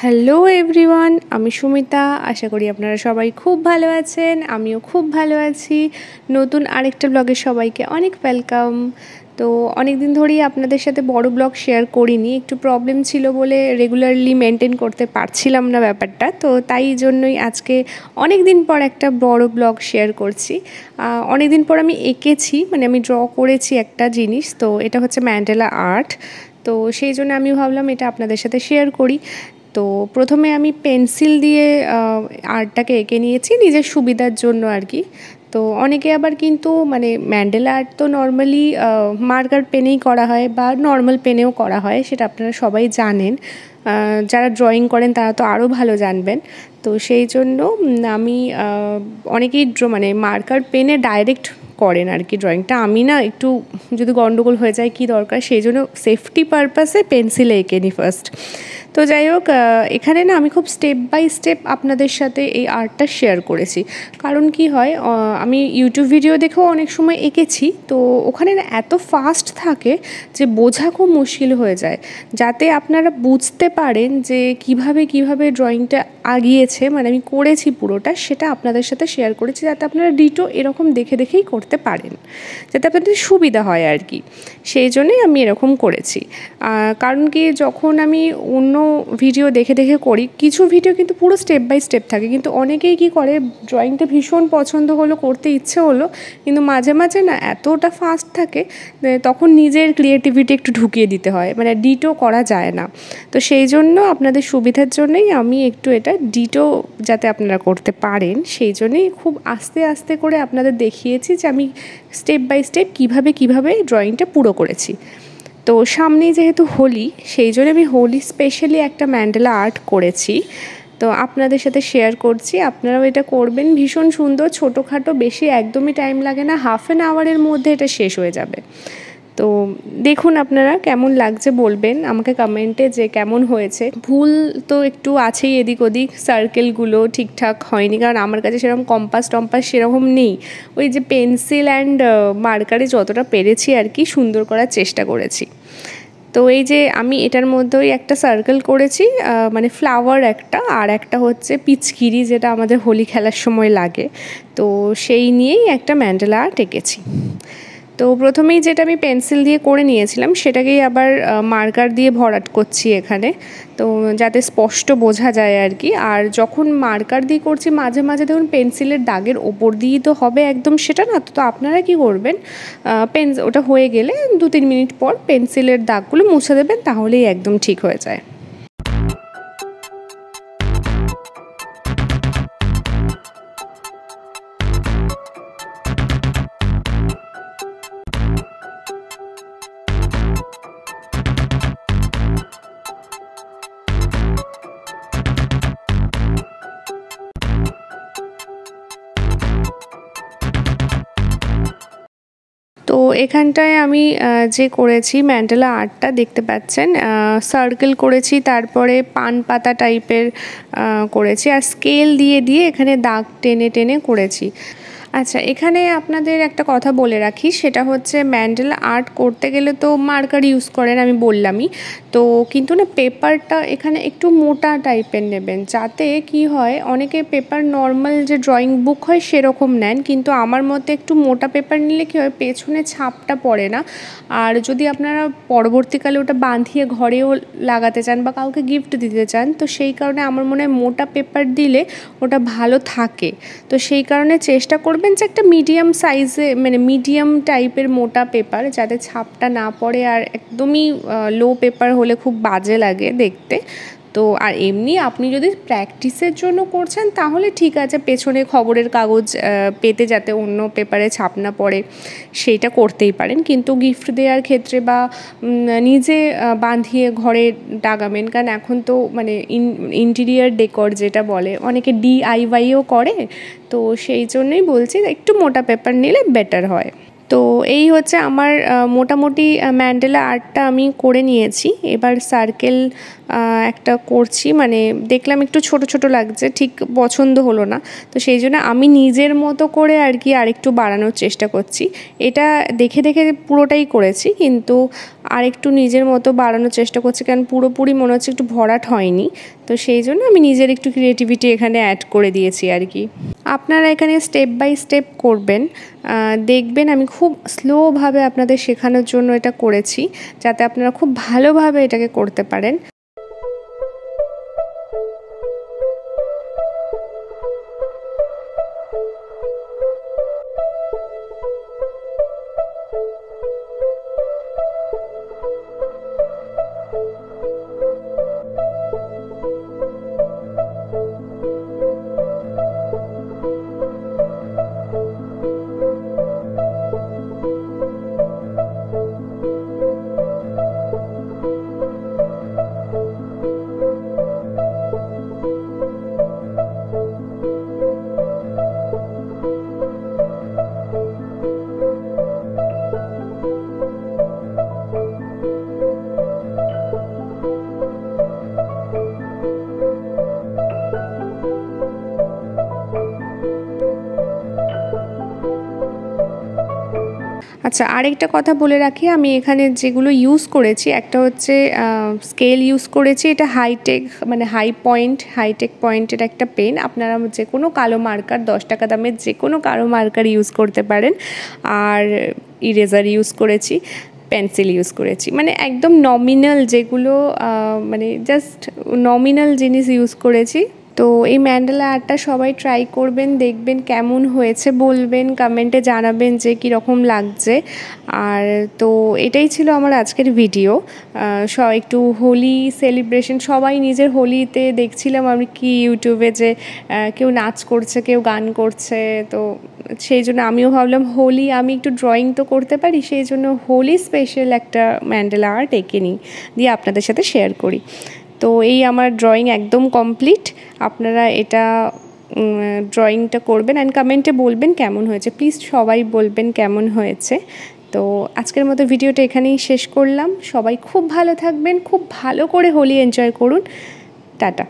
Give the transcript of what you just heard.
Hello everyone, আমি সুমিতা। আশা করি আপনারা সবাই খুব ভালো আছেন, আমিও খুব ভালো আছি। নতুন আরেকটা ব্লগে সবাইকে অনেক ওয়েলকাম। তো অনেক দিন ধরেই আপনাদের সাথে বড় ব্লগ শেয়ার করিনি, একটু প্রবলেম ছিল বলে রেগুলারলি মেনটেন করতে পারছিলাম না ব্যাপারটা। তো তাই জন্যই আজকে অনেক দিন পর একটা বড় ব্লগ শেয়ার করছি। অনেক দিন পর আমি এঁকেছি, মানে আমি ড্র করেছি একটা জিনিস, তো এটা হচ্ছে ম্যান্ডেলা আর্ট। তো সেই জন্য আমি ভাবলাম এটা আপনাদের সাথে শেয়ার করি। তো প্রথমে আমি পেন্সিল দিয়ে আর্টটাকে এঁকে নিয়েছি নিজের সুবিধার জন্য আর কি। তো অনেকে আবার কিন্তু মানে ম্যান্ডেলা আর্ট তো নর্মালি মার্কার পেনেই করা হয় বা নর্মাল পেনেও করা হয়, সেটা আপনারা সবাই জানেন। যারা ড্রয়িং করেন তারা তো আরও ভালো জানবেন। তো সেই জন্য আমি অনেকেই মানে মার্কার পেনে ডাইরেক্ট করেন আর কি ড্রয়িংটা। আমি না একটু যদি গন্ডগোল হয়ে যায় কি দরকার, সেই জন্য সেফটি পারপাসে পেন্সিলে এঁকে নিই ফার্স্ট। তো যাই হোক, এখানে না আমি খুব স্টেপ বাই স্টেপ আপনাদের সাথে এই আর্টটা শেয়ার করেছি। কারণ কি হয়, আমি ইউটিউব ভিডিও দেখেও অনেক সময় এঁকেছি, তো ওখানে না এত ফাস্ট থাকে যে বোঝা খুব মুশকিল হয়ে যায়। যাতে আপনারা বুঝতে পারেন যে কিভাবে ড্রয়িংটা আগিয়েছে, মানে আমি করেছি পুরোটা, সেটা আপনাদের সাথে শেয়ার করেছি যাতে আপনারা ডিটো এরকম দেখেই করতে পারেন, যাতে আপনাদের সুবিধা হয় আর কি। সেই জন্যই আমি এরকম করেছি। কারণ কি, যখন আমি অন্য ভিডিও দেখে করি, কিছু ভিডিও কিন্তু পুরো স্টেপ বাই স্টেপ থাকে, কিন্তু অনেকেই কি করে, ড্রয়িংটা ভীষণ পছন্দ হলো, করতে ইচ্ছে হলো, কিন্তু মাঝে মাঝে না এতটা ফাস্ট থাকে তখন নিজের ক্রিয়েটিভিটি একটু ঢুকিয়ে দিতে হয়, মানে ডিটো করা যায় না। তো সেই জন্য আপনাদের সুবিধার জন্যই আমি একটু এটা ডিটো যাতে আপনারা করতে পারেন, সেই জন্যই খুব আস্তে আস্তে করে আপনাদের দেখিয়েছি যে আমি স্টেপ বাই স্টেপ কীভাবে ড্রয়িংটা পুরো করেছি। তো সামনেই যেহেতু হোলি, সেই জন্য আমি হোলি স্পেশালি একটা ম্যান্ডেলা আর্ট করেছি, তো আপনাদের সাথে শেয়ার করছি। আপনারাও এটা করবেন, ভীষণ সুন্দর, ছোটোখাটো, বেশি একদমই টাইম লাগে না, হাফ অ্যান আওয়ারের মধ্যে এটা শেষ হয়ে যাবে। তো দেখুন আপনারা কেমন লাগছে বলবেন আমাকে কমেন্টে যে কেমন হয়েছে। ভুল তো একটু আছেই, এদিক ওদিক সার্কেলগুলো ঠিকঠাক হয়নি, কারণ আমার কাছে সেরকম কম্পাস সেরকম নেই। ওই যে পেন্সিল অ্যান্ড মার্কারে যতটা পেরেছি আর কি সুন্দর করার চেষ্টা করেছি। তো এই যে আমি এটার মধ্যেই একটা সার্কেল করেছি, মানে ফ্লাওয়ার একটা, আর একটা হচ্ছে পিচকিরি, যেটা আমাদের হোলি খেলার সময় লাগে। তো সেই নিয়েই একটা ম্যান্ডেলা আর্ট এঁকেছি। তো প্রথমেই যেটা আমি পেন্সিল দিয়ে করে নিয়েছিলাম সেটাকেই আবার মার্কার দিয়ে ভরাট করছি এখানে, তো যাতে স্পষ্ট বোঝা যায় আর কি। আর যখন মার্কার দিয়ে করছি মাঝে মাঝে দেখুন পেন্সিলের দাগের ওপর দিয়েই তো হবে একদম, সেটা না। তো আপনারা কি করবেন, ওটা হয়ে গেলে 2-3 মিনিট পর পেন্সিলের দাগগুলো মুছে দেবেন, তাহলেই একদম ঠিক হয়ে যায়। তো এখানটায় আমি যে করেছি ম্যান্ডেলা আর্টটা দেখতে পাচ্ছেন, সার্কেল করেছি, তারপরে পান পাতা টাইপের করেছি, আর স্কেল দিয়ে এখানে দাগ টেনে করেছি। আচ্ছা, এখানে আপনাদের একটা কথা বলে রাখি, সেটা হচ্ছে ম্যান্ডেলা আর্ট করতে গেলে তো মার্কার ইউজ করেন, আমি বললামই তো, কিন্তু না পেপারটা এখানে একটু মোটা টাইপের নেবেন, যাতে কি হয়, অনেকে পেপার নর্মাল যে ড্রয়িং বুক হয় সেরকম নেন, কিন্তু আমার মতে একটু মোটা পেপার নিলে কী হয়, পেছনে ছাপটা পড়ে না। আর যদি আপনারা পরবর্তীকালে ওটা বাঁধিয়ে ঘরেও লাগাতে চান বা কাউকে গিফট দিতে চান, তো সেই কারণে আমার মনে হয় মোটা পেপার দিলে ওটা ভালো থাকে। তো সেই কারণে চেষ্টা করবেন যে একটা মিডিয়াম সাইজে, মানে মিডিয়াম টাইপের মোটা পেপার, যাতে ছাপটা না পড়ে, আর একদমই লো পেপার হলে খুব বাজে লাগে দেখতে। তো আর এমনি আপনি যদি প্র্যাকটিসের জন্য করছেন তাহলে ঠিক আছে, পেছনে খবরের কাগজ পেতে যাতে অন্য পেপারে ছাপ না পড়ে সেইটা করতেই পারেন, কিন্তু গিফট দেওয়ার ক্ষেত্রে বা নিজে বাঁধিয়ে ঘরে টাঙাবেন, কারণ এখন তো মানে ইন্টিরিয়ার ডেকর যেটা বলে, অনেকে DIYও করে, তো সেই জন্যই বলছি একটু মোটা পেপার নিলে বেটার হয়। তো এই হচ্ছে আমার মোটামুটি ম্যান্ডেলা আর্টটা আমি করে নিয়েছি। এবার সার্কেল একটা করছি, মানে দেখলাম একটু ছোট লাগছে, ঠিক পছন্দ হলো না, তো সেই জন্য আমি নিজের মতো করে আর কি আরেকটু বাড়ানোর চেষ্টা করছি। এটা দেখে পুরোটাই করেছি, কিন্তু আর একটু নিজের মতো বাড়ানোর চেষ্টা করছি, কারণ পুরোপুরি মনে হচ্ছে একটু ভরাট হয়নি। তো সেই জন্য আমি নিজের একটু ক্রিয়েটিভিটি এখানে অ্যাড করে দিয়েছি আর কি। আপনারা এখানে স্টেপ বাই স্টেপ করবেন, দেখবেন আমি খুব স্লোভাবে আপনাদের শেখানোর জন্য এটা করেছি, যাতে আপনারা খুব ভালোভাবে এটাকে করতে পারেন। আচ্ছা, আরেকটা কথা বলে রাখি, আমি এখানে যেগুলো ইউজ করেছি, একটা হচ্ছে স্কেল ইউজ করেছি, এটা হাইটেক মানে হাইটেক পয়েন্টের একটা পেন। আপনারা যে কোনো কালো মার্কার 10 টাকা দামের যে কোনো কালো মার্কার ইউজ করতে পারেন। আর ইরেজার ইউজ করেছি, পেন্সিল ইউজ করেছি, মানে একদম নমিনাল যেগুলো মানে জাস্ট নমিনাল জিনিস ইউজ করেছি। তো এই ম্যান্ডালা আর্টটা সবাই ট্রাই করবেন, দেখবেন কেমন হয়েছে, বলবেন কমেন্টে, জানাবেন যে কীরকম লাগছে। আর তো এটাই ছিল আমার আজকের ভিডিও। একটু হোলি সেলিব্রেশন, সবাই নিজের হোলিতে দেখছিলাম আমি কি ইউটিউবে যে কেউ নাচ করছে, কেউ গান করছে। তো সেই জন্য আমিও ভাবলাম হোলি আমি একটু ড্রয়িং তো করতে পারি, সেই জন্য হোলি স্পেশাল একটা ম্যান্ডালা আর্ট এঁকে নিই, দিয়ে আপনাদের সাথে শেয়ার করি। তো এই আমার ড্রয়িং একদম কমপ্লিট। আপনারা এটা ড্রয়িংটা করবেন অ্যান্ড কমেন্টে বলবেন কেমন হয়েছে, প্লিজ সবাই বলবেন কেমন হয়েছে। তো আজকের মতো ভিডিওটা এখানেই শেষ করলাম। সবাই খুব ভালো থাকবেন, খুব ভালো করে হোলি এনজয় করুন। টাটা।